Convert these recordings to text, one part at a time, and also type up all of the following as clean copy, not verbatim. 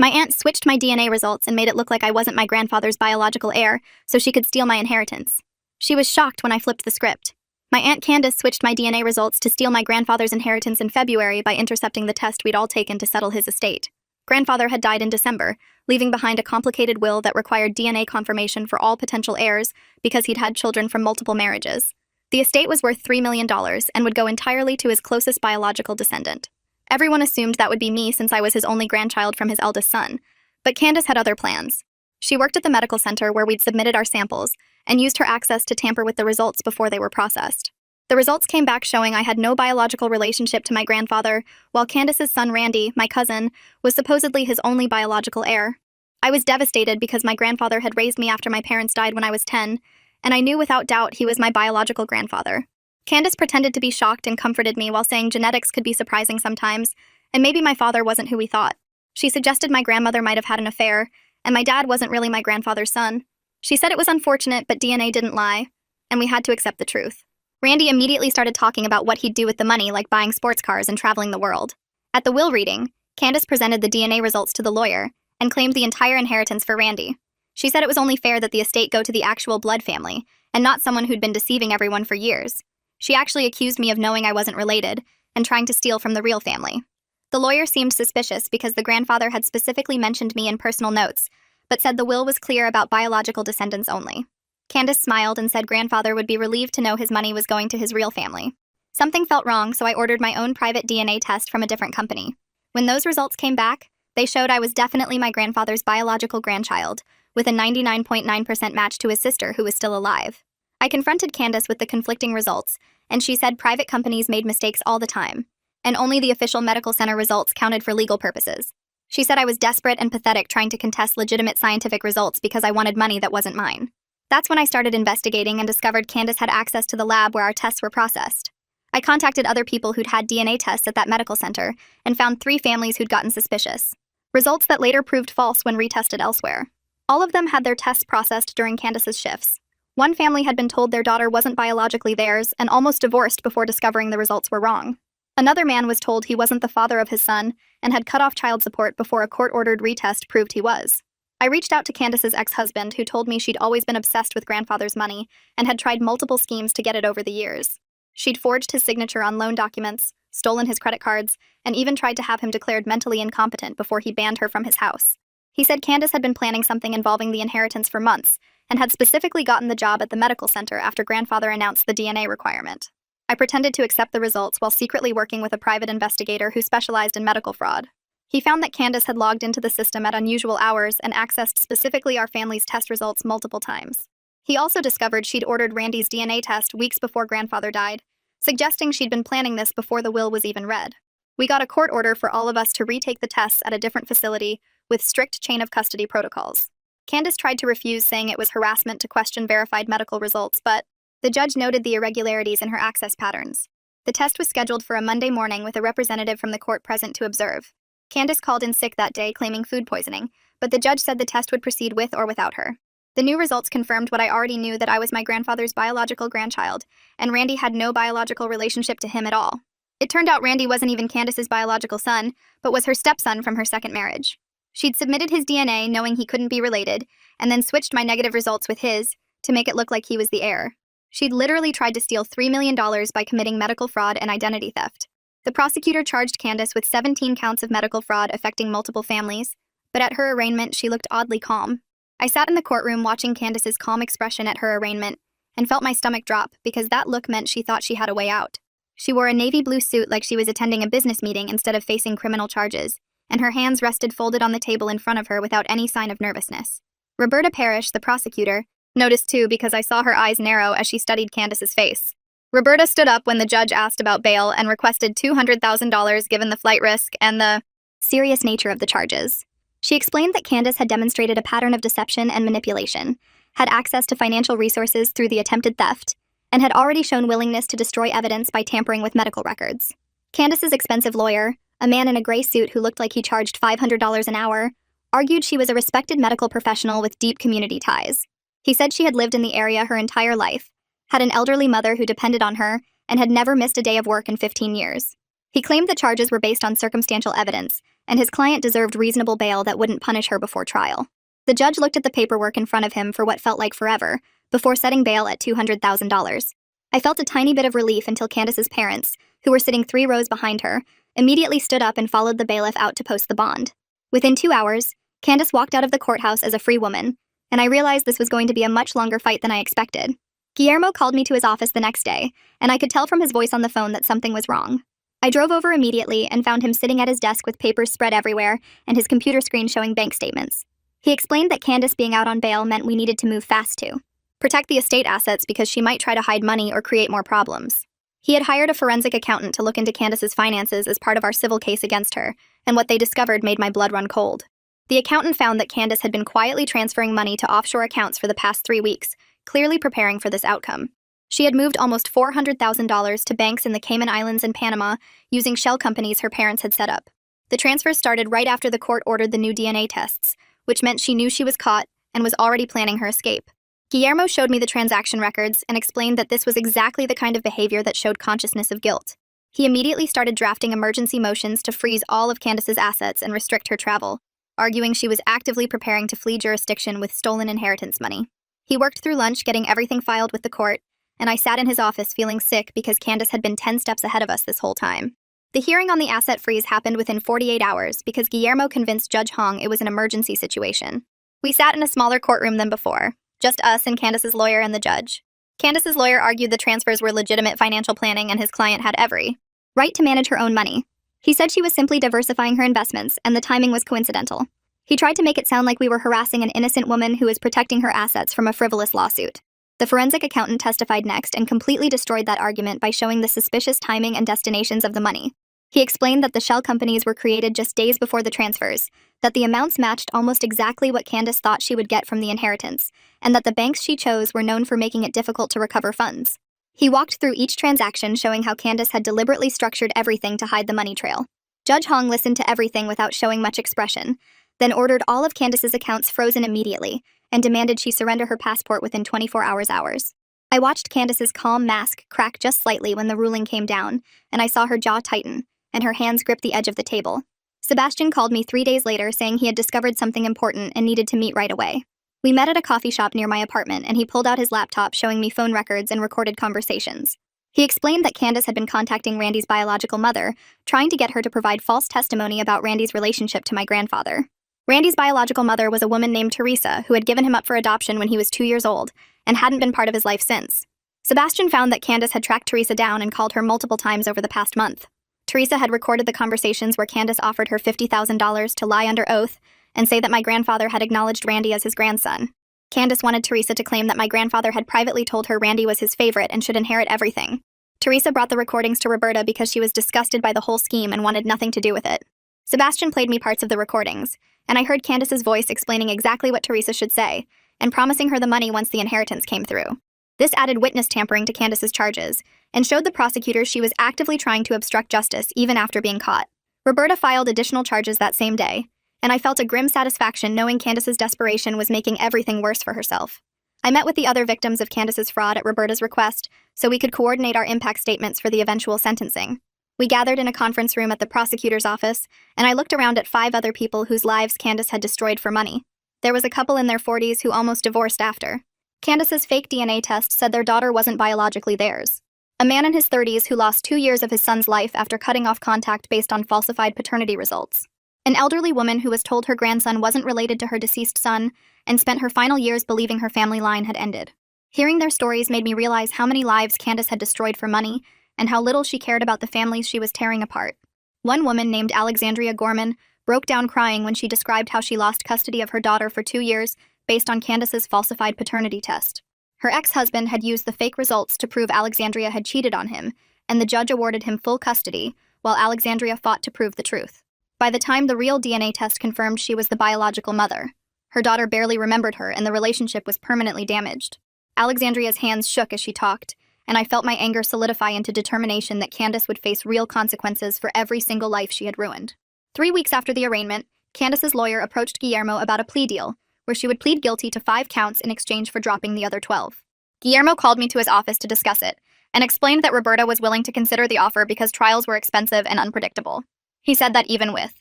My aunt switched my DNA results and made it look like I wasn't my grandfather's biological heir, so she could steal my inheritance. She was shocked when I flipped the script. My Aunt Candace switched my DNA results to steal my grandfather's inheritance in February by intercepting the test we'd all taken to settle his estate. Grandfather had died in December, leaving behind a complicated will that required DNA confirmation for all potential heirs because he'd had children from multiple marriages. The estate was worth $3 million and would go entirely to his closest biological descendant. Everyone assumed that would be me since I was his only grandchild from his eldest son, but Candace had other plans. She worked at the medical center where we'd submitted our samples and used her access to tamper with the results before they were processed. The results came back showing I had no biological relationship to my grandfather, while Candace's son Randy, my cousin, was supposedly his only biological heir. I was devastated because my grandfather had raised me after my parents died when I was 10, and I knew without doubt he was my biological grandfather. Candace pretended to be shocked and comforted me while saying genetics could be surprising sometimes, and maybe my father wasn't who we thought. She suggested my grandmother might have had an affair, and my dad wasn't really my grandfather's son. She said it was unfortunate, but DNA didn't lie, and we had to accept the truth. Randy immediately started talking about what he'd do with the money, like buying sports cars and traveling the world. At the will reading, Candace presented the DNA results to the lawyer and claimed the entire inheritance for Randy. She said it was only fair that the estate go to the actual blood family, and not someone who'd been deceiving everyone for years. She actually accused me of knowing I wasn't related and trying to steal from the real family. The lawyer seemed suspicious because the grandfather had specifically mentioned me in personal notes, but said the will was clear about biological descendants only. Candace smiled and said grandfather would be relieved to know his money was going to his real family. Something felt wrong, so I ordered my own private DNA test from a different company. When those results came back, they showed I was definitely my grandfather's biological grandchild, with a 99.9% match to his sister who was still alive. I confronted Candace with the conflicting results, and she said private companies made mistakes all the time, and only the official medical center results counted for legal purposes. She said I was desperate and pathetic trying to contest legitimate scientific results because I wanted money that wasn't mine. That's when I started investigating and discovered Candace had access to the lab where our tests were processed. I contacted other people who'd had DNA tests at that medical center and found 3 families who'd gotten suspicious. Results that later proved false when retested elsewhere. All of them had their tests processed during Candace's shifts. One family had been told their daughter wasn't biologically theirs and almost divorced before discovering the results were wrong. Another man was told he wasn't the father of his son and had cut off child support before a court-ordered retest proved he was. I reached out to Candace's ex-husband, who told me she'd always been obsessed with grandfather's money and had tried multiple schemes to get it over the years. She'd forged his signature on loan documents, stolen his credit cards, and even tried to have him declared mentally incompetent before he banned her from his house. He said Candace had been planning something involving the inheritance for months and had specifically gotten the job at the medical center after grandfather announced the DNA requirement. I pretended to accept the results while secretly working with a private investigator who specialized in medical fraud. He found that Candace had logged into the system at unusual hours and accessed specifically our family's test results multiple times. He also discovered she'd ordered Randy's DNA test weeks before grandfather died, suggesting she'd been planning this before the will was even read. We got a court order for all of us to retake the tests at a different facility with strict chain of custody protocols. Candace tried to refuse, saying it was harassment to question verified medical results, but the judge noted the irregularities in her access patterns. The test was scheduled for a Monday morning with a representative from the court present to observe. Candace called in sick that day claiming food poisoning, but the judge said the test would proceed with or without her. The new results confirmed what I already knew, that I was my grandfather's biological grandchild, and Randy had no biological relationship to him at all. It turned out Randy wasn't even Candace's biological son, but was her stepson from her second marriage. She'd submitted his DNA knowing he couldn't be related, and then switched my negative results with his to make it look like he was the heir. She'd literally tried to steal $3 million by committing medical fraud and identity theft. The prosecutor charged Candace with 17 counts of medical fraud affecting multiple families, but at her arraignment she looked oddly calm. I sat in the courtroom watching Candace's calm expression at her arraignment and felt my stomach drop because that look meant she thought she had a way out. She wore a navy blue suit like she was attending a business meeting instead of facing criminal charges, and her hands rested folded on the table in front of her without any sign of nervousness. Roberta Parrish, the prosecutor, noticed too because I saw her eyes narrow as she studied Candace's face. Roberta stood up when the judge asked about bail and requested $200,000 given the flight risk and the serious nature of the charges. She explained that Candace had demonstrated a pattern of deception and manipulation, had access to financial resources through the attempted theft, and had already shown willingness to destroy evidence by tampering with medical records. Candace's expensive lawyer, a man in a gray suit who looked like he charged $500 an hour, argued she was a respected medical professional with deep community ties. He said she had lived in the area her entire life, had an elderly mother who depended on her, and had never missed a day of work in 15 years. He claimed the charges were based on circumstantial evidence, and his client deserved reasonable bail that wouldn't punish her before trial. The judge looked at the paperwork in front of him for what felt like forever, before setting bail at $200,000. I felt a tiny bit of relief until Candace's parents, who were sitting 3 rows behind her, immediately stood up and followed the bailiff out to post the bond. Within 2 hours, Candace walked out of the courthouse as a free woman, and I realized this was going to be a much longer fight than I expected. Guillermo called me to his office the next day, and I could tell from his voice on the phone that something was wrong. I drove over immediately and found him sitting at his desk with papers spread everywhere and his computer screen showing bank statements. He explained that Candace being out on bail meant we needed to move fast to protect the estate assets because she might try to hide money or create more problems. He had hired a forensic accountant to look into Candace's finances as part of our civil case against her, and what they discovered made my blood run cold. The accountant found that Candace had been quietly transferring money to offshore accounts for the past 3 weeks, clearly preparing for this outcome. She had moved almost $400,000 to banks in the Cayman Islands and Panama using shell companies her parents had set up. The transfers started right after the court ordered the new DNA tests, which meant she knew she was caught and was already planning her escape. Guillermo showed me the transaction records and explained that this was exactly the kind of behavior that showed consciousness of guilt. He immediately started drafting emergency motions to freeze all of Candace's assets and restrict her travel, arguing she was actively preparing to flee jurisdiction with stolen inheritance money. He worked through lunch getting everything filed with the court, and I sat in his office feeling sick because Candace had been 10 steps ahead of us this whole time. The hearing on the asset freeze happened within 48 hours because Guillermo convinced Judge Hong it was an emergency situation. We sat in a smaller courtroom than before, just us and Candace's lawyer and the judge. Candace's lawyer argued the transfers were legitimate financial planning and his client had every right to manage her own money. He said she was simply diversifying her investments and the timing was coincidental. He tried to make it sound like we were harassing an innocent woman who was protecting her assets from a frivolous lawsuit. The forensic accountant testified next and completely destroyed that argument by showing the suspicious timing and destinations of the money. He explained that the shell companies were created just days before the transfers, that the amounts matched almost exactly what Candace thought she would get from the inheritance, and that the banks she chose were known for making it difficult to recover funds. He walked through each transaction showing how Candace had deliberately structured everything to hide the money trail. Judge Hong listened to everything without showing much expression, then ordered all of Candace's accounts frozen immediately, and demanded she surrender her passport within 24 hours. I watched Candace's calm mask crack just slightly when the ruling came down, and I saw her jaw tighten, and her hands grip the edge of the table. Sebastian called me 3 days later saying he had discovered something important and needed to meet right away. We met at a coffee shop near my apartment, and he pulled out his laptop showing me phone records and recorded conversations. He explained that Candace had been contacting Randy's biological mother, trying to get her to provide false testimony about Randy's relationship to my grandfather. Randy's biological mother was a woman named Teresa who had given him up for adoption when he was 2 years old and hadn't been part of his life since. Sebastian found that Candace had tracked Teresa down and called her multiple times over the past month. Teresa had recorded the conversations where Candace offered her $50,000 to lie under oath and say that my grandfather had acknowledged Randy as his grandson. Candace wanted Teresa to claim that my grandfather had privately told her Randy was his favorite and should inherit everything. Teresa brought the recordings to Roberta because she was disgusted by the whole scheme and wanted nothing to do with it. Sebastian played me parts of the recordings, and I heard Candace's voice explaining exactly what Teresa should say, and promising her the money once the inheritance came through. This added witness tampering to Candace's charges, and showed the prosecutors she was actively trying to obstruct justice even after being caught. Roberta filed additional charges that same day, and I felt a grim satisfaction knowing Candace's desperation was making everything worse for herself. I met with the other victims of Candace's fraud at Roberta's request, so we could coordinate our impact statements for the eventual sentencing. We gathered in a conference room at the prosecutor's office, and I looked around at 5 other people whose lives Candace had destroyed for money. There was a couple in their 40s who almost divorced after. Candace's fake DNA test said their daughter wasn't biologically theirs. A man in his 30s who lost 2 years of his son's life after cutting off contact based on falsified paternity results. An elderly woman who was told her grandson wasn't related to her deceased son and spent her final years believing her family line had ended. Hearing their stories made me realize how many lives Candace had destroyed for money and how little she cared about the families she was tearing apart. One woman named Alexandria Gorman broke down crying when she described how she lost custody of her daughter for 2 years based on Candace's falsified paternity test. Her ex-husband had used the fake results to prove Alexandria had cheated on him, and the judge awarded him full custody, while Alexandria fought to prove the truth. By the time the real DNA test confirmed she was the biological mother, her daughter barely remembered her and the relationship was permanently damaged. Alexandria's hands shook as she talked, and I felt my anger solidify into determination that Candace would face real consequences for every single life she had ruined. 3 weeks after the arraignment, Candace's lawyer approached Guillermo about a plea deal, where she would plead guilty to 5 counts in exchange for dropping the other 12. Guillermo called me to his office to discuss it, and explained that Roberta was willing to consider the offer because trials were expensive and unpredictable. He said that even with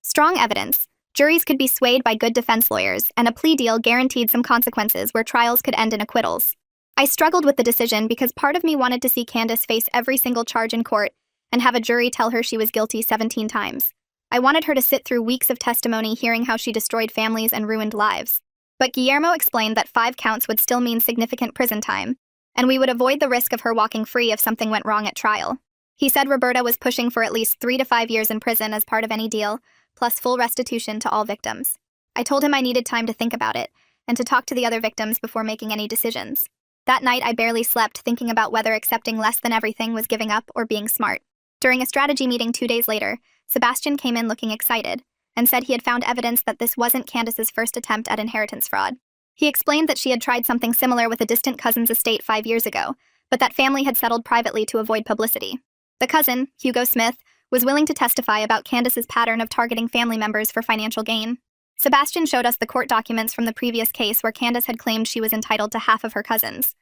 Strong evidence. Juries could be swayed by good defense lawyers, and a plea deal guaranteed some consequences where trials could end in acquittals. I struggled with the decision because part of me wanted to see Candace face every single charge in court and have a jury tell her she was guilty 17 times. I wanted her to sit through weeks of testimony hearing how she destroyed families and ruined lives. But Guillermo explained that 5 counts would still mean significant prison time, and we would avoid the risk of her walking free if something went wrong at trial. He said Roberta was pushing for at least 3 to 5 years in prison as part of any deal, plus full restitution to all victims. I told him I needed time to think about it, and to talk to the other victims before making any decisions. That night I barely slept, thinking about whether accepting less than everything was giving up or being smart. During a strategy meeting 2 days later, Sebastian came in looking excited, and said he had found evidence that this wasn't Candace's first attempt at inheritance fraud. He explained that she had tried something similar with a distant cousin's estate 5 years ago, but that family had settled privately to avoid publicity. The cousin, Hugo Smith, was willing to testify about Candace's pattern of targeting family members for financial gain. Sebastian showed us the court documents from the previous case where Candace had claimed she was entitled to half of her cousin's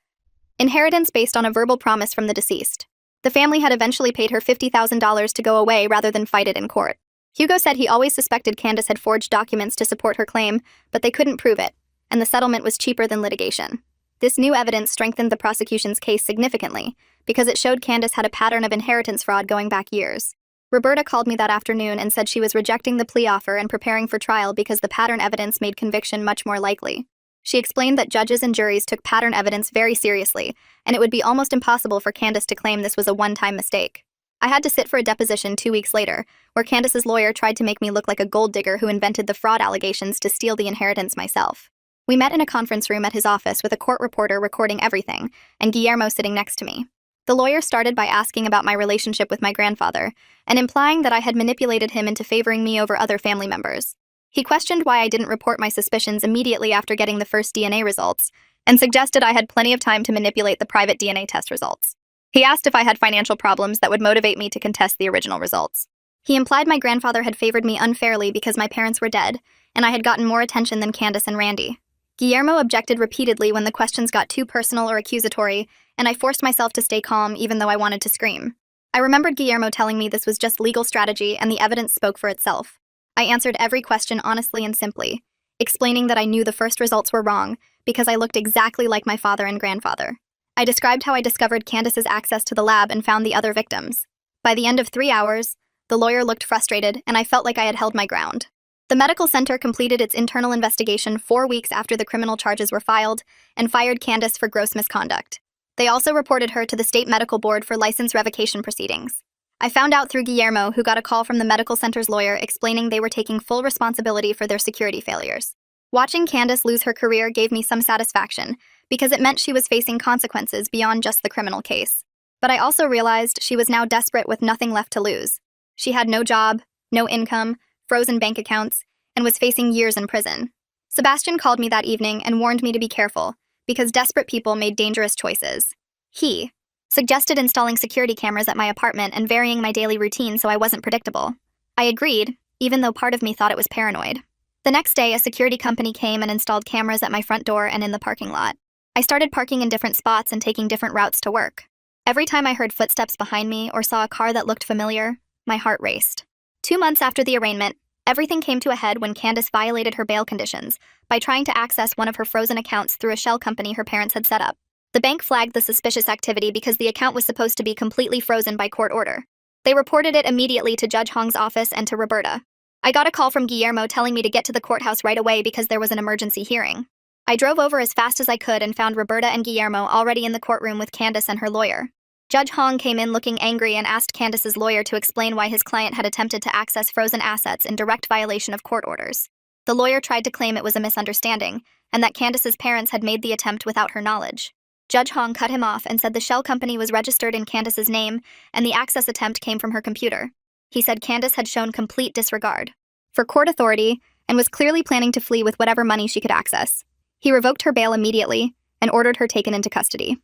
inheritance based on a verbal promise from the deceased. The family had eventually paid her $50,000 to go away rather than fight it in court. Hugo said he always suspected Candace had forged documents to support her claim, but they couldn't prove it, and the settlement was cheaper than litigation. This new evidence strengthened the prosecution's case significantly, because it showed Candace had a pattern of inheritance fraud going back years. Roberta called me that afternoon and said she was rejecting the plea offer and preparing for trial because the pattern evidence made conviction much more likely. She explained that judges and juries took pattern evidence very seriously, and it would be almost impossible for Candace to claim this was a one-time mistake. I had to sit for a deposition 2 weeks later, where Candace's lawyer tried to make me look like a gold digger who invented the fraud allegations to steal the inheritance myself. We met in a conference room at his office with a court reporter recording everything, and Guillermo sitting next to me. The lawyer started by asking about my relationship with my grandfather, and implying that I had manipulated him into favoring me over other family members. He questioned why I didn't report my suspicions immediately after getting the first DNA results, and suggested I had plenty of time to manipulate the private DNA test results. He asked if I had financial problems that would motivate me to contest the original results. He implied my grandfather had favored me unfairly because my parents were dead, and I had gotten more attention than Candace and Randy. Guillermo objected repeatedly when the questions got too personal or accusatory, and I forced myself to stay calm even though I wanted to scream. I remembered Guillermo telling me this was just legal strategy and the evidence spoke for itself. I answered every question honestly and simply, explaining that I knew the first results were wrong because I looked exactly like my father and grandfather. I described how I discovered Candace's access to the lab and found the other victims. By the end of 3 hours, the lawyer looked frustrated and I felt like I had held my ground. The medical center completed its internal investigation 4 weeks after the criminal charges were filed and fired Candace for gross misconduct. They also reported her to the state medical board for license revocation proceedings. I found out through Guillermo, who got a call from the medical center's lawyer explaining they were taking full responsibility for their security failures. Watching Candace lose her career gave me some satisfaction, because it meant she was facing consequences beyond just the criminal case. But I also realized she was now desperate with nothing left to lose. She had no job, no income, frozen bank accounts, and was facing years in prison. Sebastian called me that evening and warned me to be careful, because desperate people made dangerous choices. He suggested installing security cameras at my apartment and varying my daily routine so I wasn't predictable. I agreed, even though part of me thought it was paranoid. The next day, a security company came and installed cameras at my front door and in the parking lot. I started parking in different spots and taking different routes to work. Every time I heard footsteps behind me or saw a car that looked familiar, my heart raced. 2 months after the arraignment, everything came to a head when Candace violated her bail conditions by trying to access one of her frozen accounts through a shell company her parents had set up. The bank flagged the suspicious activity because the account was supposed to be completely frozen by court order. They reported it immediately to Judge Hong's office and to Roberta. I got a call from Guillermo telling me to get to the courthouse right away because there was an emergency hearing. I drove over as fast as I could and found Roberta and Guillermo already in the courtroom with Candace and her lawyer. Judge Hong came in looking angry and asked Candace's lawyer to explain why his client had attempted to access frozen assets in direct violation of court orders. The lawyer tried to claim it was a misunderstanding, and that Candace's parents had made the attempt without her knowledge. Judge Hong cut him off and said the shell company was registered in Candace's name, and the access attempt came from her computer. He said Candace had shown complete disregard for court authority and was clearly planning to flee with whatever money she could access. He revoked her bail immediately and ordered her taken into custody.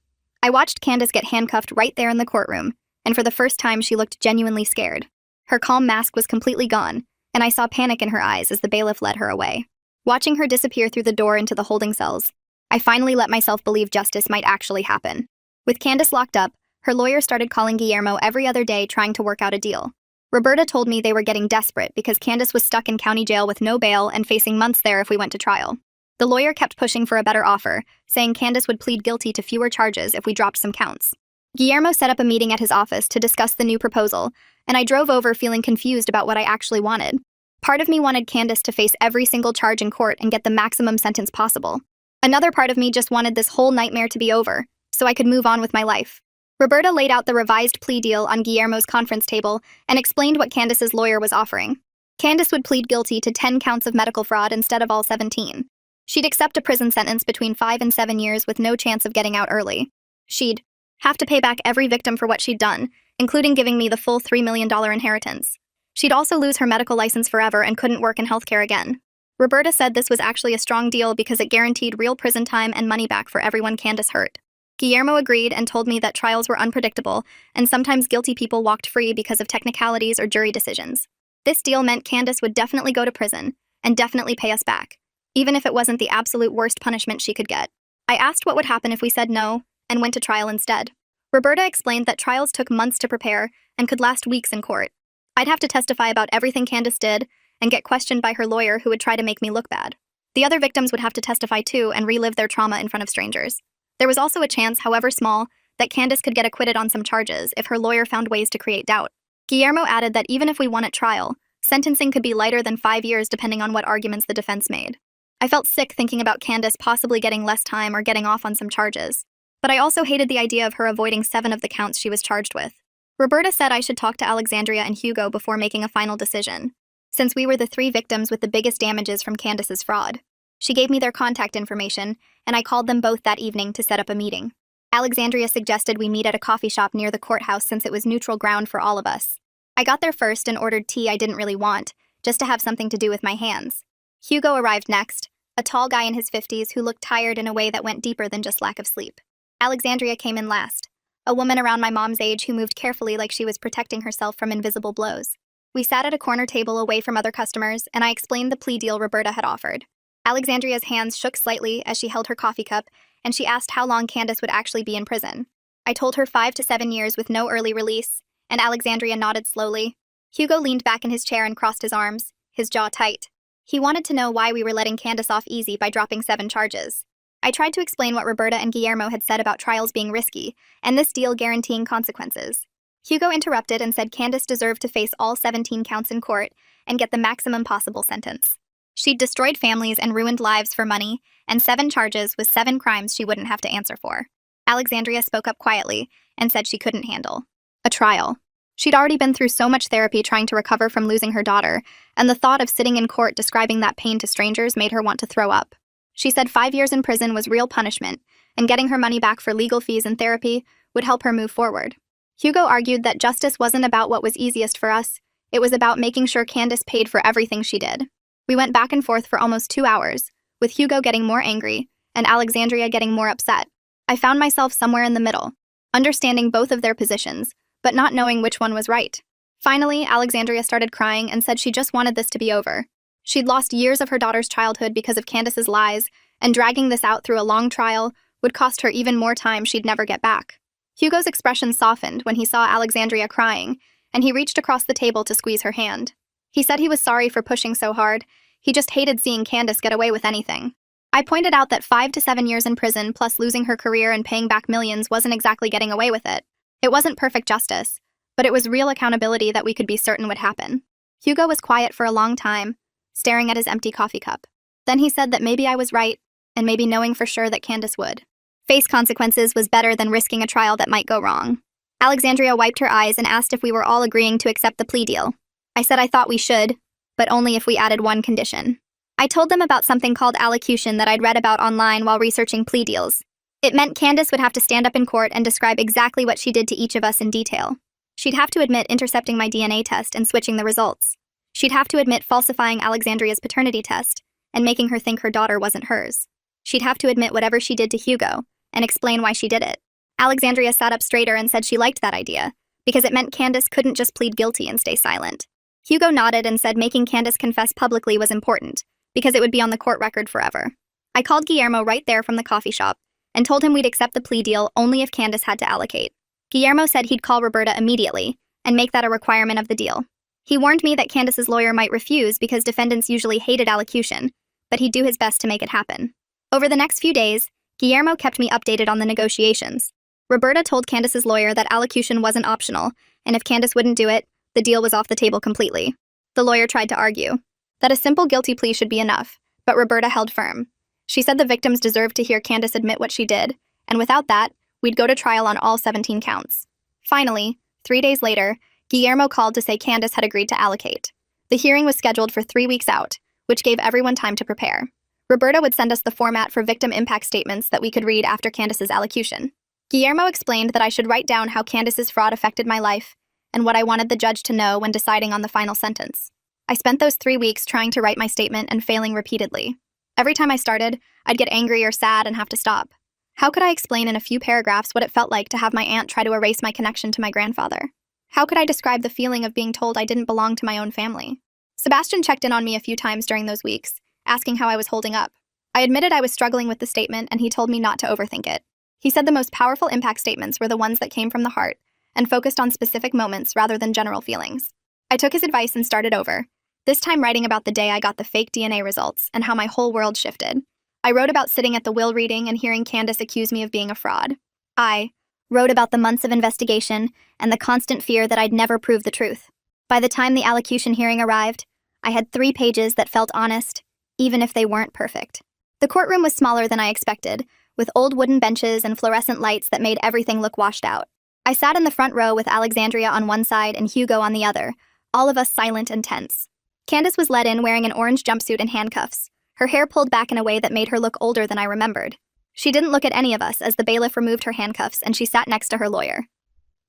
I watched Candace get handcuffed right there in the courtroom, and for the first time she looked genuinely scared. Her calm mask was completely gone, and I saw panic in her eyes as the bailiff led her away. Watching her disappear through the door into the holding cells, I finally let myself believe justice might actually happen. With Candace locked up, her lawyer started calling Guillermo every other day trying to work out a deal. Roberta told me they were getting desperate because Candace was stuck in county jail with no bail and facing months there if we went to trial. The lawyer kept pushing for a better offer, saying Candace would plead guilty to fewer charges if we dropped some counts. Guillermo set up a meeting at his office to discuss the new proposal, and I drove over feeling confused about what I actually wanted. Part of me wanted Candace to face every single charge in court and get the maximum sentence possible. Another part of me just wanted this whole nightmare to be over, so I could move on with my life. Roberta laid out the revised plea deal on Guillermo's conference table and explained what Candace's lawyer was offering. Candace would plead guilty to 10 counts of medical fraud instead of all 17. She'd accept a prison sentence between 5 and 7 years with no chance of getting out early. She'd have to pay back every victim for what she'd done, including giving me the full $3 million inheritance. She'd also lose her medical license forever and couldn't work in healthcare again. Roberta said this was actually a strong deal because it guaranteed real prison time and money back for everyone Candace hurt. Guillermo agreed and told me that trials were unpredictable, and sometimes guilty people walked free because of technicalities or jury decisions. This deal meant Candace would definitely go to prison, and definitely pay us back, even if it wasn't the absolute worst punishment she could get. I asked what would happen if we said no, and went to trial instead. Roberta explained that trials took months to prepare and could last weeks in court. I'd have to testify about everything Candace did, and get questioned by her lawyer who would try to make me look bad. The other victims would have to testify too and relive their trauma in front of strangers. There was also a chance, however small, that Candace could get acquitted on some charges if her lawyer found ways to create doubt. Guillermo added that even if we won at trial, sentencing could be lighter than 5 years depending on what arguments the defense made. I felt sick thinking about Candace possibly getting less time or getting off on some charges. But I also hated the idea of her avoiding 7 of the counts she was charged with. Roberta said I should talk to Alexandria and Hugo before making a final decision, since we were the 3 victims with the biggest damages from Candace's fraud. She gave me their contact information, and I called them both that evening to set up a meeting. Alexandria suggested we meet at a coffee shop near the courthouse since it was neutral ground for all of us. I got there first and ordered tea I didn't really want, just to have something to do with my hands. Hugo arrived next, a tall guy in his 50s who looked tired in a way that went deeper than just lack of sleep. Alexandria came in last, a woman around my mom's age who moved carefully like she was protecting herself from invisible blows. We sat at a corner table away from other customers, and I explained the plea deal Roberta had offered. Alexandria's hands shook slightly as she held her coffee cup, and she asked how long Candace would actually be in prison. I told her 5 to 7 years with no early release, and Alexandria nodded slowly. Hugo leaned back in his chair and crossed his arms, his jaw tight. He wanted to know why we were letting Candace off easy by dropping 7 charges. I tried to explain what Roberta and Guillermo had said about trials being risky, and this deal guaranteeing consequences. Hugo interrupted and said Candace deserved to face all 17 counts in court and get the maximum possible sentence. She'd destroyed families and ruined lives for money, and 7 charges was 7 crimes she wouldn't have to answer for. Alexandria spoke up quietly and said she couldn't handle a trial. She'd already been through so much therapy trying to recover from losing her daughter, and the thought of sitting in court describing that pain to strangers made her want to throw up. She said 5 years in prison was real punishment, and getting her money back for legal fees and therapy would help her move forward. Hugo argued that justice wasn't about what was easiest for us, it was about making sure Candace paid for everything she did. We went back and forth for almost 2 hours, with Hugo getting more angry and Alexandria getting more upset. I found myself somewhere in the middle, understanding both of their positions, but not knowing which one was right. Finally, Alexandria started crying and said she just wanted this to be over. She'd lost years of her daughter's childhood because of Candace's lies, and dragging this out through a long trial would cost her even more time she'd never get back. Hugo's expression softened when he saw Alexandria crying, and he reached across the table to squeeze her hand. He said he was sorry for pushing so hard, he just hated seeing Candace get away with anything. I pointed out that 5 to 7 years in prison plus losing her career and paying back millions wasn't exactly getting away with it. It wasn't perfect justice, but it was real accountability that we could be certain would happen. Hugo was quiet for a long time, staring at his empty coffee cup. Then he said that maybe I was right, and maybe knowing for sure that Candace would face consequences was better than risking a trial that might go wrong. Alexandria wiped her eyes and asked if we were all agreeing to accept the plea deal. I said I thought we should, but only if we added one condition. I told them about something called allocution that I'd read about online while researching plea deals. It meant Candace would have to stand up in court and describe exactly what she did to each of us in detail. She'd have to admit intercepting my DNA test and switching the results. She'd have to admit falsifying Alexandria's paternity test and making her think her daughter wasn't hers. She'd have to admit whatever she did to Hugo and explain why she did it. Alexandria sat up straighter and said she liked that idea, because it meant Candace couldn't just plead guilty and stay silent. Hugo nodded and said making Candace confess publicly was important, because it would be on the court record forever. I called Guillermo right there from the coffee shop and told him we'd accept the plea deal only if Candace had to allocate. Guillermo said he'd call Roberta immediately and make that a requirement of the deal. He warned me that Candace's lawyer might refuse because defendants usually hated allocution, but he'd do his best to make it happen. Over the next few days, Guillermo kept me updated on the negotiations. Roberta told Candace's lawyer that allocution wasn't optional, and if Candace wouldn't do it, the deal was off the table completely. The lawyer tried to argue that a simple guilty plea should be enough, but Roberta held firm. She said the victims deserved to hear Candace admit what she did, and without that, we'd go to trial on all 17 counts. Finally, 3 days later, Guillermo called to say Candace had agreed to allocate. The hearing was scheduled for 3 weeks out, which gave everyone time to prepare. Roberta would send us the format for victim impact statements that we could read after Candace's allocution. Guillermo explained that I should write down how Candace's fraud affected my life and what I wanted the judge to know when deciding on the final sentence. I spent those 3 weeks trying to write my statement and failing repeatedly. Every time I started, I'd get angry or sad and have to stop. How could I explain in a few paragraphs what it felt like to have my aunt try to erase my connection to my grandfather? How could I describe the feeling of being told I didn't belong to my own family? Sebastian checked in on me a few times during those weeks, asking how I was holding up. I admitted I was struggling with the statement, and he told me not to overthink it. He said the most powerful impact statements were the ones that came from the heart and focused on specific moments rather than general feelings. I took his advice and started over, this time writing about the day I got the fake DNA results and how my whole world shifted. I wrote about sitting at the will reading and hearing Candace accuse me of being a fraud. I wrote about the months of investigation and the constant fear that I'd never prove the truth. By the time the allocution hearing arrived, I had 3 pages that felt honest, even if they weren't perfect. The courtroom was smaller than I expected, with old wooden benches and fluorescent lights that made everything look washed out. I sat in the front row with Alexandria on one side and Hugo on the other, all of us silent and tense. Candace was led in wearing an orange jumpsuit and handcuffs, her hair pulled back in a way that made her look older than I remembered. She didn't look at any of us as the bailiff removed her handcuffs and she sat next to her lawyer.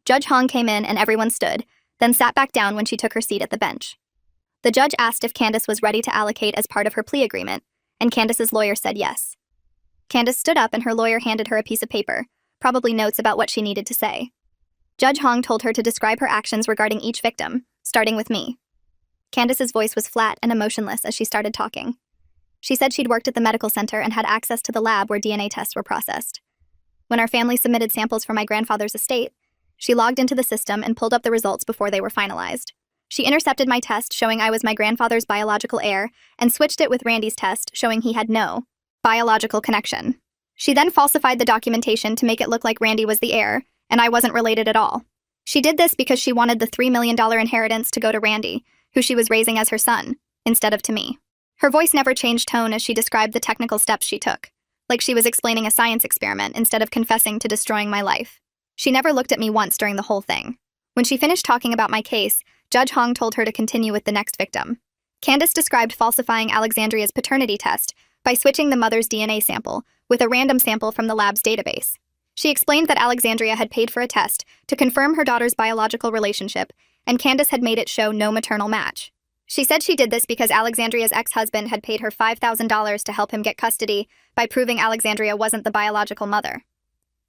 Judge Hong came in and everyone stood, then sat back down when she took her seat at the bench. The judge asked if Candace was ready to allocate as part of her plea agreement, and Candace's lawyer said yes. Candace stood up and her lawyer handed her a piece of paper, probably notes about what she needed to say. Judge Hong told her to describe her actions regarding each victim, starting with me. Candace's voice was flat and emotionless as she started talking. She said she'd worked at the medical center and had access to the lab where DNA tests were processed. When our family submitted samples for my grandfather's estate, she logged into the system and pulled up the results before they were finalized. She intercepted my test showing I was my grandfather's biological heir and switched it with Randy's test showing he had no biological connection. She then falsified the documentation to make it look like Randy was the heir and I wasn't related at all. She did this because she wanted the $3 million inheritance to go to Randy, who she was raising as her son, instead of to me. Her voice never changed tone as she described the technical steps she took, like she was explaining a science experiment instead of confessing to destroying my life. She never looked at me once during the whole thing. When she finished talking about my case, Judge Hong told her to continue with the next victim. Candace described falsifying Alexandria's paternity test by switching the mother's DNA sample with a random sample from the lab's database. She explained that Alexandria had paid for a test to confirm her daughter's biological relationship, and Candace had made it show no maternal match. She said she did this because Alexandria's ex-husband had paid her $5,000 to help him get custody by proving Alexandria wasn't the biological mother.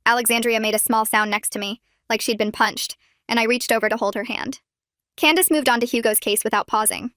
Alexandria made a small sound next to me, like she'd been punched, and I reached over to hold her hand. Candace moved on to Hugo's case without pausing.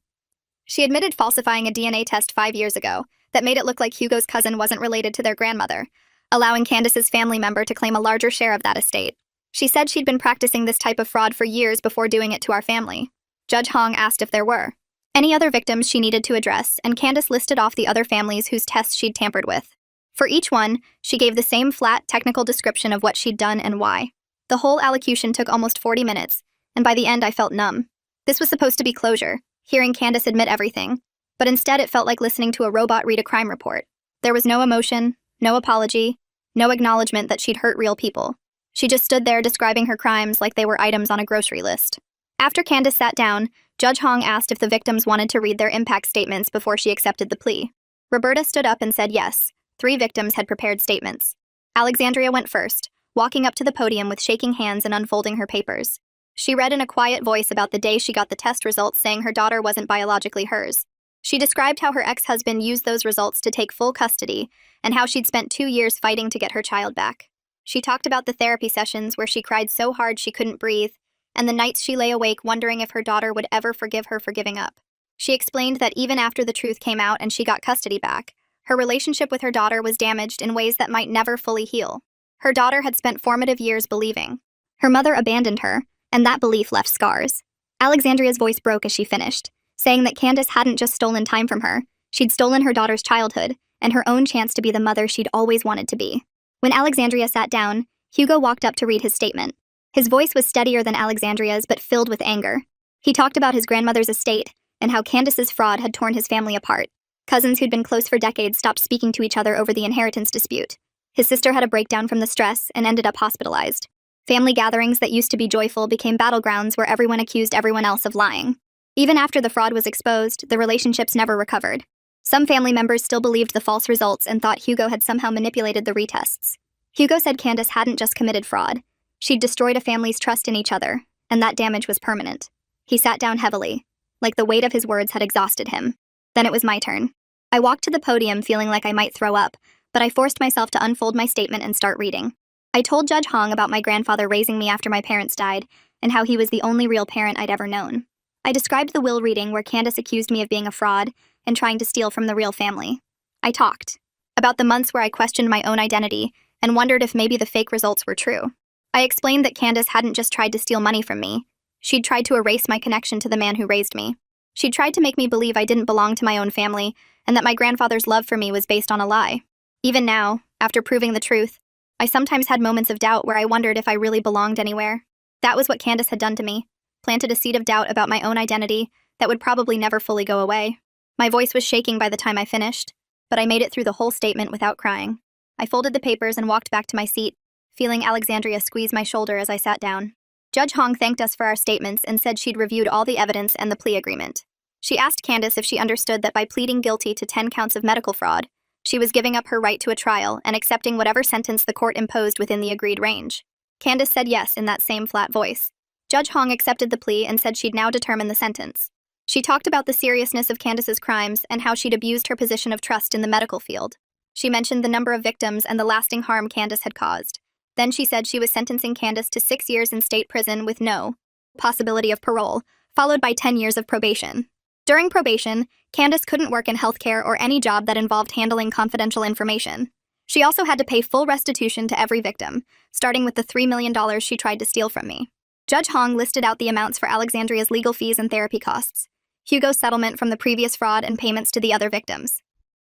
She admitted falsifying a DNA test 5 years ago that made it look like Hugo's cousin wasn't related to their grandmother, allowing Candace's family member to claim a larger share of that estate. She said she'd been practicing this type of fraud for years before doing it to our family. Judge Hong asked if there were any other victims she needed to address, and Candace listed off the other families whose tests she'd tampered with. For each one, she gave the same flat, technical description of what she'd done and why. The whole allocution took almost 40 minutes, and by the end I felt numb. This was supposed to be closure, hearing Candace admit everything, but instead it felt like listening to a robot read a crime report. There was no emotion, no apology, no acknowledgement that she'd hurt real people. She just stood there describing her crimes like they were items on a grocery list. After Candace sat down, Judge Hong asked if the victims wanted to read their impact statements before she accepted the plea. Roberta stood up and said yes. 3 victims had prepared statements. Alexandria went first, walking up to the podium with shaking hands and unfolding her papers. She read in a quiet voice about the day she got the test results saying her daughter wasn't biologically hers. She described how her ex-husband used those results to take full custody and how she'd spent 2 years fighting to get her child back. She talked about the therapy sessions where she cried so hard she couldn't breathe, and the nights she lay awake wondering if her daughter would ever forgive her for giving up. She explained that even after the truth came out and she got custody back, her relationship with her daughter was damaged in ways that might never fully heal. Her daughter had spent formative years believing her mother abandoned her, and that belief left scars. Alexandria's voice broke as she finished, saying that Candace hadn't just stolen time from her, she'd stolen her daughter's childhood and her own chance to be the mother she'd always wanted to be. When Alexandria sat down, Hugo walked up to read his statement. His voice was steadier than Alexandria's but filled with anger. He talked about his grandmother's estate and how Candace's fraud had torn his family apart. Cousins who'd been close for decades stopped speaking to each other over the inheritance dispute. His sister had a breakdown from the stress and ended up hospitalized. Family gatherings that used to be joyful became battlegrounds where everyone accused everyone else of lying. Even after the fraud was exposed, the relationships never recovered. Some family members still believed the false results and thought Hugo had somehow manipulated the retests. Hugo said Candace hadn't just committed fraud. She'd destroyed a family's trust in each other, and that damage was permanent. He sat down heavily, like the weight of his words had exhausted him. Then it was my turn. I walked to the podium feeling like I might throw up, but I forced myself to unfold my statement and start reading. I told Judge Hong about my grandfather raising me after my parents died, and how he was the only real parent I'd ever known. I described the will reading where Candace accused me of being a fraud and trying to steal from the real family. I talked about the months where I questioned my own identity and wondered if maybe the fake results were true. I explained that Candace hadn't just tried to steal money from me. She'd tried to erase my connection to the man who raised me. She'd tried to make me believe I didn't belong to my own family and that my grandfather's love for me was based on a lie. Even now, after proving the truth, I sometimes had moments of doubt where I wondered if I really belonged anywhere. That was what Candace had done to me, planted a seed of doubt about my own identity that would probably never fully go away. My voice was shaking by the time I finished, but I made it through the whole statement without crying. I folded the papers and walked back to my seat, feeling Alexandria squeeze my shoulder as I sat down. Judge Hong thanked us for our statements and said she'd reviewed all the evidence and the plea agreement. She asked Candace if she understood that by pleading guilty to 10 counts of medical fraud, she was giving up her right to a trial and accepting whatever sentence the court imposed within the agreed range. Candace said yes in that same flat voice. Judge Hong accepted the plea and said she'd now determine the sentence. She talked about the seriousness of Candace's crimes and how she'd abused her position of trust in the medical field. She mentioned the number of victims and the lasting harm Candace had caused. Then she said she was sentencing Candace to 6 years in state prison with no possibility of parole, followed by 10 years of probation. During probation, Candace couldn't work in healthcare or any job that involved handling confidential information. She also had to pay full restitution to every victim, starting with the $3 million she tried to steal from me. Judge Hong listed out the amounts for Alexandria's legal fees and therapy costs, Hugo's settlement from the previous fraud, and payments to the other victims.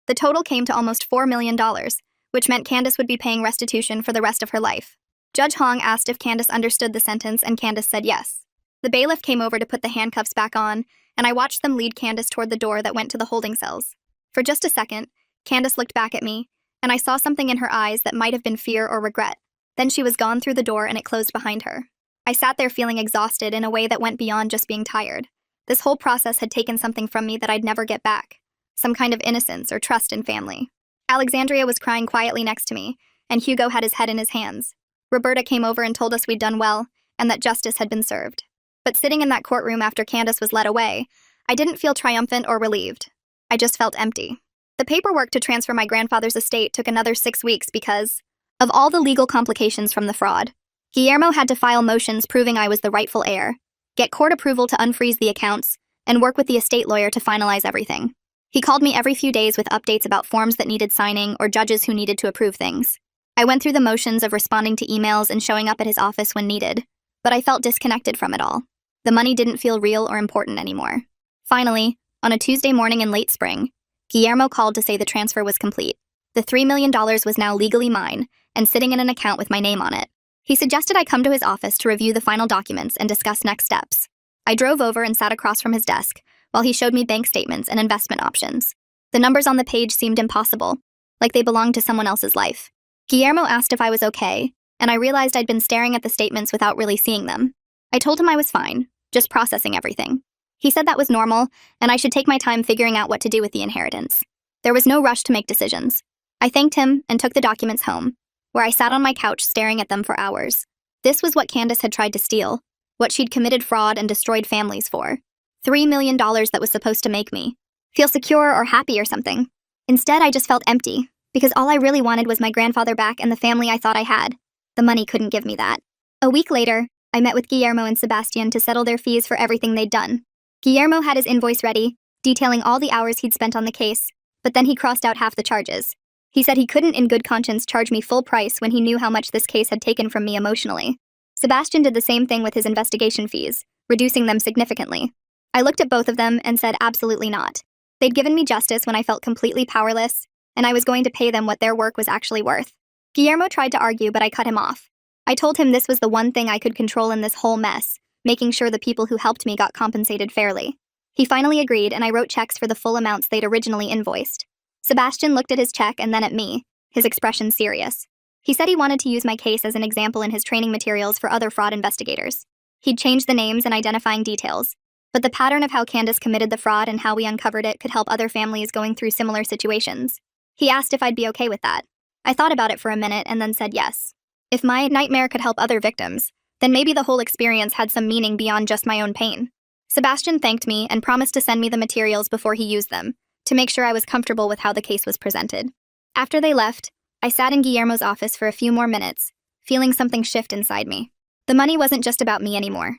The total came to almost $4 million, which meant Candace would be paying restitution for the rest of her life. Judge Hong asked if Candace understood the sentence, and Candace said yes. The bailiff came over to put the handcuffs back on, and I watched them lead Candace toward the door that went to the holding cells. For just a second, Candace looked back at me, and I saw something in her eyes that might have been fear or regret. Then she was gone through the door and it closed behind her. I sat there feeling exhausted in a way that went beyond just being tired. This whole process had taken something from me that I'd never get back. Some kind of innocence or trust in family. Alexandria was crying quietly next to me, and Hugo had his head in his hands. Roberta came over and told us we'd done well, and that justice had been served. But sitting in that courtroom after Candace was led away, I didn't feel triumphant or relieved. I just felt empty. The paperwork to transfer my grandfather's estate took another 6 weeks because of all the legal complications from the fraud. Guillermo had to file motions proving I was the rightful heir, get court approval to unfreeze the accounts, and work with the estate lawyer to finalize everything. He called me every few days with updates about forms that needed signing or judges who needed to approve things. I went through the motions of responding to emails and showing up at his office when needed, but I felt disconnected from it all. The money didn't feel real or important anymore. Finally, on a Tuesday morning in late spring, Guillermo called to say the transfer was complete. The $3 million was now legally mine and sitting in an account with my name on it. He suggested I come to his office to review the final documents and discuss next steps. I drove over and sat across from his desk while he showed me bank statements and investment options. The numbers on the page seemed impossible, like they belonged to someone else's life. Guillermo asked if I was okay, and I realized I'd been staring at the statements without really seeing them. I told him I was fine, just processing everything. He said that was normal, and I should take my time figuring out what to do with the inheritance. There was no rush to make decisions. I thanked him and took the documents home, where I sat on my couch staring at them for hours. This was what Candace had tried to steal, what she'd committed fraud and destroyed families for. $3 million that was supposed to make me feel secure or happy or something. Instead, I just felt empty, because all I really wanted was my grandfather back and the family I thought I had. The money couldn't give me that. A week later, I met with Guillermo and Sebastian to settle their fees for everything they'd done. Guillermo had his invoice ready, detailing all the hours he'd spent on the case, but then he crossed out half the charges. He said he couldn't in good conscience charge me full price when he knew how much this case had taken from me emotionally. Sebastian did the same thing with his investigation fees, reducing them significantly. I looked at both of them and said absolutely not. They'd given me justice when I felt completely powerless, and I was going to pay them what their work was actually worth. Guillermo tried to argue, but I cut him off. I told him this was the one thing I could control in this whole mess, making sure the people who helped me got compensated fairly. He finally agreed, and I wrote checks for the full amounts they'd originally invoiced. Sebastian looked at his check and then at me, his expression serious. He said he wanted to use my case as an example in his training materials for other fraud investigators. He'd changed the names and identifying details, but the pattern of how Candace committed the fraud and how we uncovered it could help other families going through similar situations. He asked if I'd be okay with that. I thought about it for a minute and then said yes. If my nightmare could help other victims, then maybe the whole experience had some meaning beyond just my own pain. Sebastian thanked me and promised to send me the materials before he used them, to make sure I was comfortable with how the case was presented. After they left, I sat in Guillermo's office for a few more minutes, feeling something shift inside me. The money wasn't just about me anymore.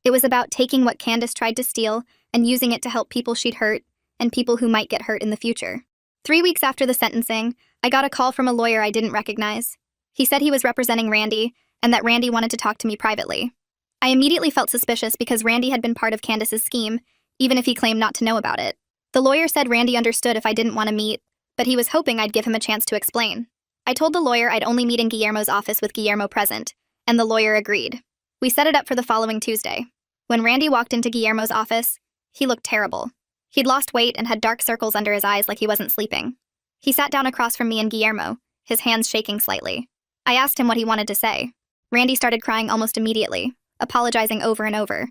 It was about taking what Candace tried to steal and using it to help people she'd hurt and people who might get hurt in the future. 3 weeks after the sentencing, I got a call from a lawyer I didn't recognize. He said he was representing Randy and that Randy wanted to talk to me privately. I immediately felt suspicious because Randy had been part of Candace's scheme, even if he claimed not to know about it. The lawyer said Randy understood if I didn't want to meet, but he was hoping I'd give him a chance to explain. I told the lawyer I'd only meet in Guillermo's office with Guillermo present, and the lawyer agreed. We set it up for the following Tuesday. When Randy walked into Guillermo's office, he looked terrible. He'd lost weight and had dark circles under his eyes like he wasn't sleeping. He sat down across from me and Guillermo, his hands shaking slightly. I asked him what he wanted to say. Randy started crying almost immediately, apologizing over and over.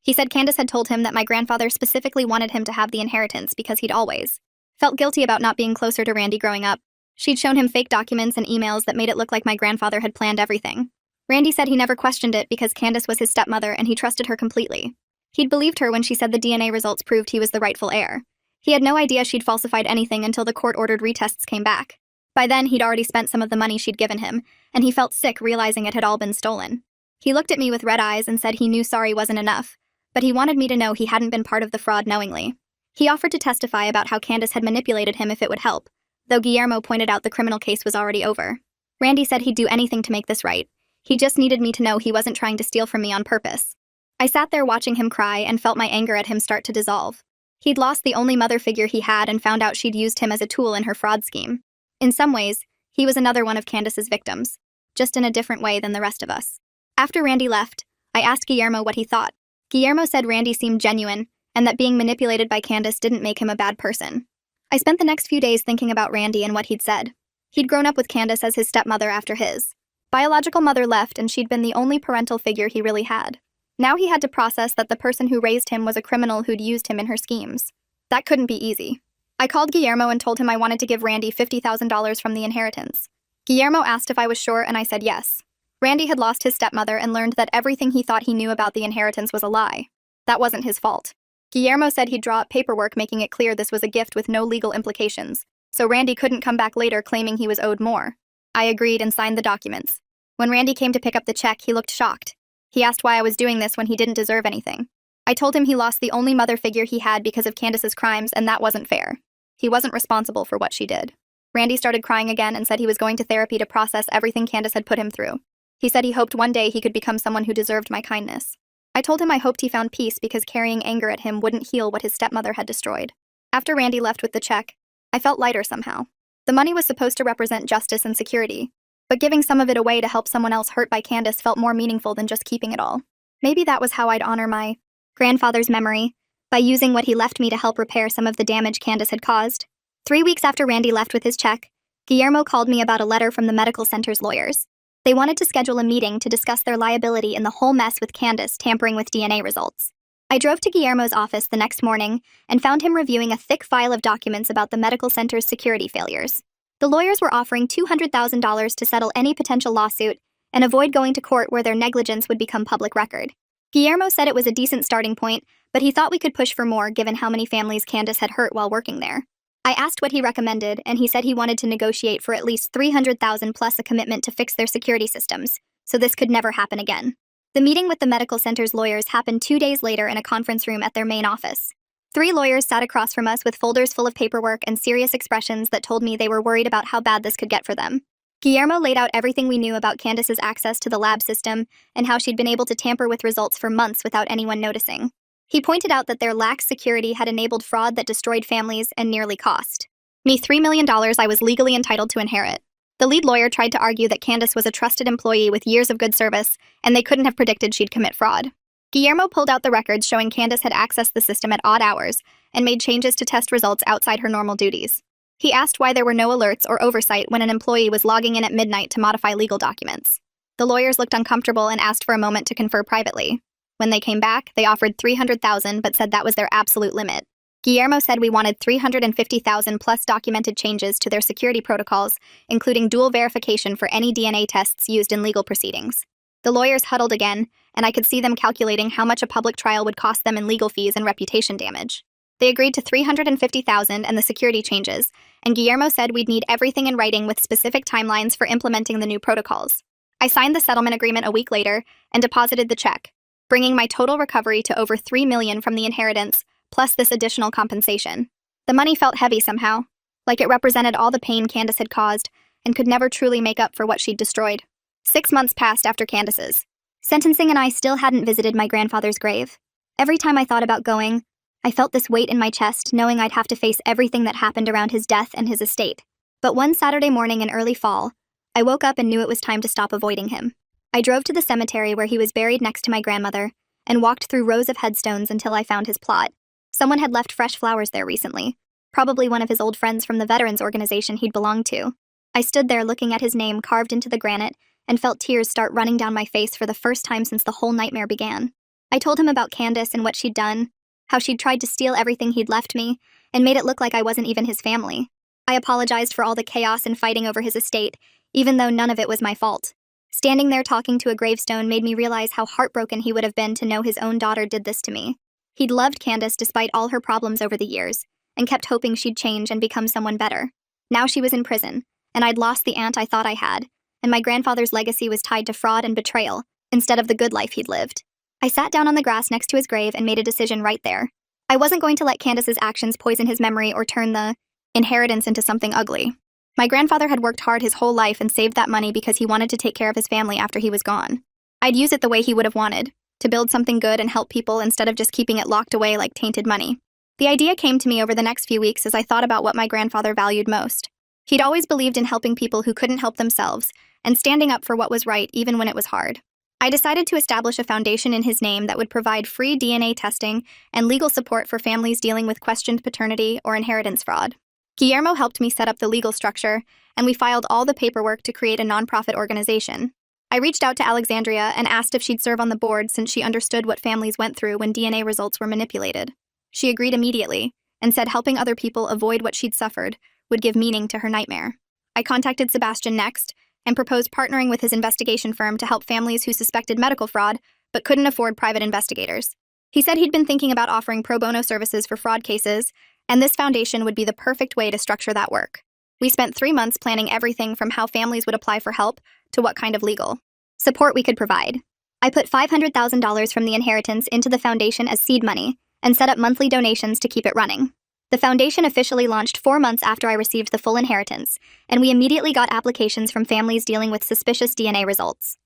He said Candace had told him that my grandfather specifically wanted him to have the inheritance because he'd always felt guilty about not being closer to Randy growing up. She'd shown him fake documents and emails that made it look like my grandfather had planned everything. Randy said he never questioned it because Candace was his stepmother and he trusted her completely. He'd believed her when she said the DNA results proved he was the rightful heir. He had no idea she'd falsified anything until the court-ordered retests came back. By then, he'd already spent some of the money she'd given him, and he felt sick realizing it had all been stolen. He looked at me with red eyes and said he knew sorry wasn't enough, but he wanted me to know he hadn't been part of the fraud knowingly. He offered to testify about how Candace had manipulated him if it would help, though Guillermo pointed out the criminal case was already over. Randy said he'd do anything to make this right. He just needed me to know he wasn't trying to steal from me on purpose. I sat there watching him cry and felt my anger at him start to dissolve. He'd lost the only mother figure he had and found out she'd used him as a tool in her fraud scheme. In some ways, he was another one of Candace's victims, just in a different way than the rest of us. After Randy left, I asked Guillermo what he thought. Guillermo said Randy seemed genuine and that being manipulated by Candace didn't make him a bad person. I spent the next few days thinking about Randy and what he'd said. He'd grown up with Candace as his stepmother after his biological mother left, and she'd been the only parental figure he really had. Now he had to process that the person who raised him was a criminal who'd used him in her schemes. That couldn't be easy. I called Guillermo and told him I wanted to give Randy $50,000 from the inheritance. Guillermo asked if I was sure, and I said yes. Randy had lost his stepmother and learned that everything he thought he knew about the inheritance was a lie. That wasn't his fault. Guillermo said he'd draw up paperwork making it clear this was a gift with no legal implications, so Randy couldn't come back later claiming he was owed more. I agreed and signed the documents. When Randy came to pick up the check, he looked shocked. He asked why I was doing this when he didn't deserve anything. I told him he lost the only mother figure he had because of Candace's crimes, and that wasn't fair. He wasn't responsible for what she did. Randy started crying again and said he was going to therapy to process everything Candace had put him through. He said he hoped one day he could become someone who deserved my kindness. I told him I hoped he found peace because carrying anger at him wouldn't heal what his stepmother had destroyed. After Randy left with the check, I felt lighter somehow. The money was supposed to represent justice and security, but giving some of it away to help someone else hurt by Candace felt more meaningful than just keeping it all. Maybe that was how I'd honor my grandfather's memory, by using what he left me to help repair some of the damage Candace had caused. 3 weeks after Randy left with his check, Guillermo called me about a letter from the medical center's lawyers. They wanted to schedule a meeting to discuss their liability in the whole mess with Candace tampering with DNA results. I drove to Guillermo's office the next morning and found him reviewing a thick file of documents about the medical center's security failures. The lawyers were offering $200,000 to settle any potential lawsuit and avoid going to court where their negligence would become public record. Guillermo said it was a decent starting point, but he thought we could push for more given how many families Candace had hurt while working there. I asked what he recommended, and he said he wanted to negotiate for at least $300,000 plus a commitment to fix their security systems, so this could never happen again. The meeting with the medical center's lawyers happened 2 days later in a conference room at their main office. 3 lawyers sat across from us with folders full of paperwork and serious expressions that told me they were worried about how bad this could get for them. Guillermo laid out everything we knew about Candace's access to the lab system and how she'd been able to tamper with results for months without anyone noticing. He pointed out that their lax security had enabled fraud that destroyed families and nearly cost me $3 million I was legally entitled to inherit. The lead lawyer tried to argue that Candace was a trusted employee with years of good service, and they couldn't have predicted she'd commit fraud. Guillermo pulled out the records showing Candace had accessed the system at odd hours and made changes to test results outside her normal duties. He asked why there were no alerts or oversight when an employee was logging in at midnight to modify legal documents. The lawyers looked uncomfortable and asked for a moment to confer privately. When they came back, they offered $300,000 but said that was their absolute limit. Guillermo said we wanted $350,000 plus documented changes to their security protocols, including dual verification for any DNA tests used in legal proceedings. The lawyers huddled again, and I could see them calculating how much a public trial would cost them in legal fees and reputation damage. They agreed to $350,000 and the security changes, and Guillermo said we'd need everything in writing with specific timelines for implementing the new protocols. I signed the settlement agreement a week later and deposited the check, bringing my total recovery to over $3 million from the inheritance, plus this additional compensation. The money felt heavy somehow, like it represented all the pain Candace had caused and could never truly make up for what she'd destroyed. 6 months passed after Candace's sentencing, and I still hadn't visited my grandfather's grave. Every time I thought about going, I felt this weight in my chest, knowing I'd have to face everything that happened around his death and his estate. But one Saturday morning in early fall, I woke up and knew it was time to stop avoiding him. I drove to the cemetery where he was buried next to my grandmother and walked through rows of headstones until I found his plot. Someone had left fresh flowers there recently, probably one of his old friends from the veterans organization he'd belonged to. I stood there looking at his name carved into the granite and felt tears start running down my face for the first time since the whole nightmare began. I told him about Candace and what she'd done, how she'd tried to steal everything he'd left me, and made it look like I wasn't even his family. I apologized for all the chaos and fighting over his estate, even though none of it was my fault. Standing there talking to a gravestone made me realize how heartbroken he would have been to know his own daughter did this to me. He'd loved Candace despite all her problems over the years, and kept hoping she'd change and become someone better. Now she was in prison, and I'd lost the aunt I thought I had, and my grandfather's legacy was tied to fraud and betrayal, instead of the good life he'd lived. I sat down on the grass next to his grave and made a decision right there. I wasn't going to let Candace's actions poison his memory or turn the inheritance into something ugly. My grandfather had worked hard his whole life and saved that money because he wanted to take care of his family after he was gone. I'd use it the way he would have wanted, to build something good and help people instead of just keeping it locked away like tainted money. The idea came to me over the next few weeks as I thought about what my grandfather valued most. He'd always believed in helping people who couldn't help themselves and standing up for what was right even when it was hard. I decided to establish a foundation in his name that would provide free DNA testing and legal support for families dealing with questioned paternity or inheritance fraud. Guillermo helped me set up the legal structure, and we filed all the paperwork to create a nonprofit organization. I reached out to Alexandria and asked if she'd serve on the board since she understood what families went through when DNA results were manipulated. She agreed immediately and said helping other people avoid what she'd suffered would give meaning to her nightmare. I contacted Sebastian next and proposed partnering with his investigation firm to help families who suspected medical fraud but couldn't afford private investigators. He said he'd been thinking about offering pro bono services for fraud cases, and this foundation would be the perfect way to structure that work. We spent 3 months planning everything from how families would apply for help to what kind of legal support we could provide. I put $500,000 from the inheritance into the foundation as seed money and set up monthly donations to keep it running. The foundation officially launched 4 months after I received the full inheritance, and we immediately got applications from families dealing with suspicious DNA results.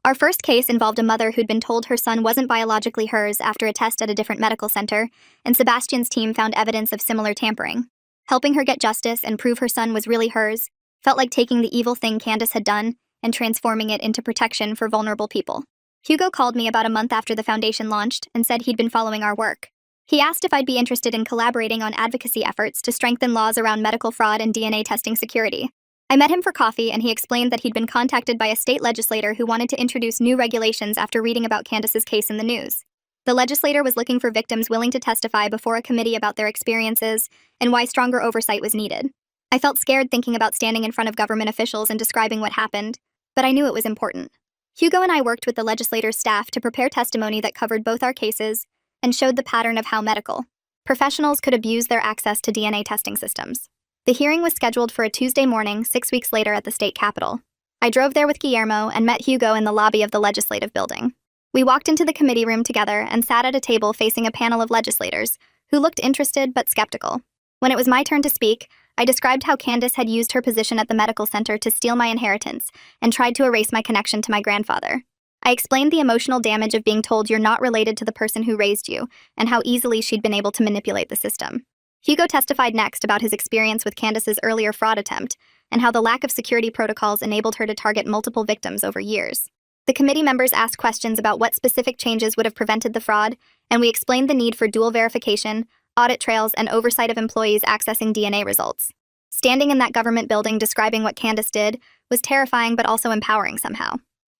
Our first case involved a mother who'd been told her son wasn't biologically hers after a test at a different medical center, and Sebastian's team found evidence of similar tampering. Helping her get justice and prove her son was really hers felt like taking the evil thing Candace had done and transforming it into protection for vulnerable people. Hugo called me about a month after the foundation launched and said he'd been following our work. He asked if I'd be interested in collaborating on advocacy efforts to strengthen laws around medical fraud and DNA testing security. I met him for coffee, and he explained that he'd been contacted by a state legislator who wanted to introduce new regulations after reading about Candace's case in the news. The legislator was looking for victims willing to testify before a committee about their experiences and why stronger oversight was needed. I felt scared thinking about standing in front of government officials and describing what happened, but I knew it was important. Hugo and I worked with the legislator's staff to prepare testimony that covered both our cases and showed the pattern of how medical professionals could abuse their access to DNA testing systems. The hearing was scheduled for a Tuesday morning, 6 weeks later at the state capitol. I drove there with Guillermo and met Hugo in the lobby of the legislative building. We walked into the committee room together and sat at a table facing a panel of legislators who looked interested but skeptical. When it was my turn to speak, I described how Candace had used her position at the medical center to steal my inheritance and tried to erase my connection to my grandfather. I explained the emotional damage of being told you're not related to the person who raised you and how easily she'd been able to manipulate the system. Hugo testified next about his experience with Candace's earlier fraud attempt and how the lack of security protocols enabled her to target multiple victims over years. The committee members asked questions about what specific changes would have prevented the fraud, and we explained the need for dual verification, audit trails, and oversight of employees accessing DNA results. Standing in that government building describing what Candace did was terrifying but also empowering somehow.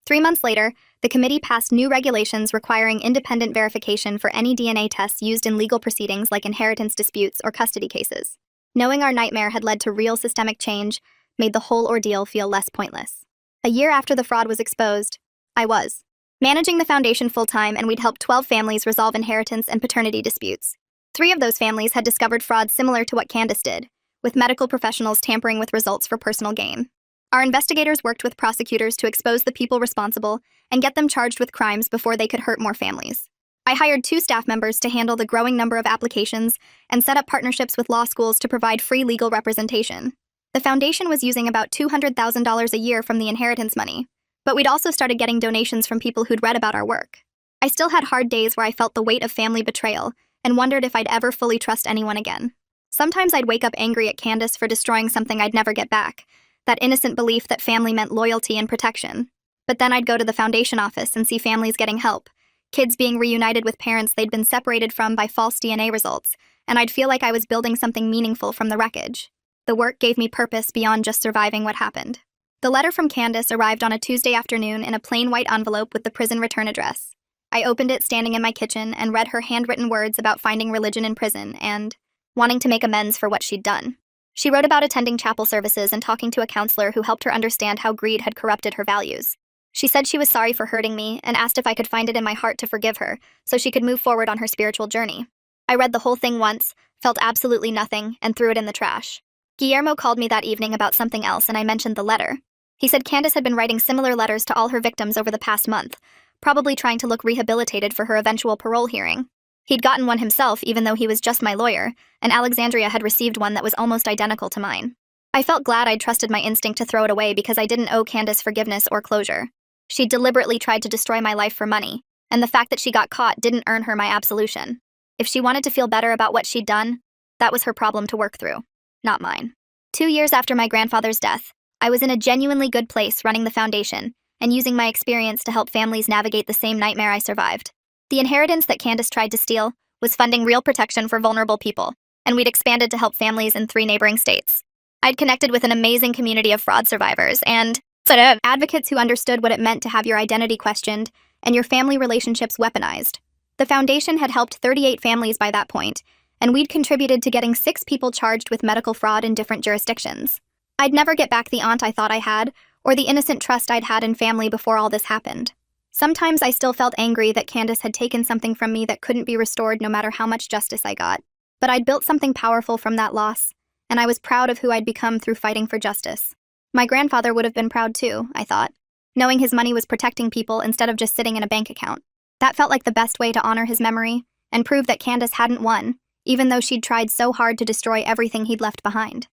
3 months later, the committee passed new regulations requiring independent verification for any DNA tests used in legal proceedings like inheritance disputes or custody cases. Knowing our nightmare had led to real systemic change made the whole ordeal feel less pointless. A year after the fraud was exposed, I was managing the foundation full-time, and we'd helped 12 families resolve inheritance and paternity disputes. 3 of those families had discovered fraud similar to what Candace did, with medical professionals tampering with results for personal gain. Our investigators worked with prosecutors to expose the people responsible and get them charged with crimes before they could hurt more families. I hired 2 staff members to handle the growing number of applications and set up partnerships with law schools to provide free legal representation. The foundation was using about $200,000 a year from the inheritance money, but we'd also started getting donations from people who'd read about our work. I still had hard days where I felt the weight of family betrayal and wondered if I'd ever fully trust anyone again. Sometimes I'd wake up angry at Candace for destroying something I'd never get back, that innocent belief that family meant loyalty and protection. But then I'd go to the foundation office and see families getting help, kids being reunited with parents they'd been separated from by false DNA results, and I'd feel like I was building something meaningful from the wreckage. The work gave me purpose beyond just surviving what happened. The letter from Candace arrived on a Tuesday afternoon in a plain white envelope with the prison return address. I opened it standing in my kitchen and read her handwritten words about finding religion in prison and wanting to make amends for what she'd done. She wrote about attending chapel services and talking to a counselor who helped her understand how greed had corrupted her values. She said she was sorry for hurting me and asked if I could find it in my heart to forgive her so she could move forward on her spiritual journey. I read the whole thing once, felt absolutely nothing, and threw it in the trash. Guillermo called me that evening about something else, and I mentioned the letter. He said Candace had been writing similar letters to all her victims over the past month, probably trying to look rehabilitated for her eventual parole hearing. He'd gotten one himself even though he was just my lawyer, and Alexandria had received one that was almost identical to mine. I felt glad I'd trusted my instinct to throw it away because I didn't owe Candace forgiveness or closure. She deliberately tried to destroy my life for money, and the fact that she got caught didn't earn her my absolution. If she wanted to feel better about what she'd done, that was her problem to work through, not mine. 2 years after my grandfather's death, I was in a genuinely good place running the foundation and using my experience to help families navigate the same nightmare I survived. The inheritance that Candace tried to steal was funding real protection for vulnerable people, and we'd expanded to help families in 3 neighboring states. I'd connected with an amazing community of fraud survivors and advocates who understood what it meant to have your identity questioned and your family relationships weaponized. The foundation had helped 38 families by that point, and we'd contributed to getting 6 people charged with medical fraud in different jurisdictions. I'd never get back the aunt I thought I had, or the innocent trust I'd had in family before all this happened. Sometimes I still felt angry that Candace had taken something from me that couldn't be restored no matter how much justice I got. But I'd built something powerful from that loss, and I was proud of who I'd become through fighting for justice. My grandfather would have been proud too, I thought, knowing his money was protecting people instead of just sitting in a bank account. That felt like the best way to honor his memory and prove that Candace hadn't won, even though she'd tried so hard to destroy everything he'd left behind.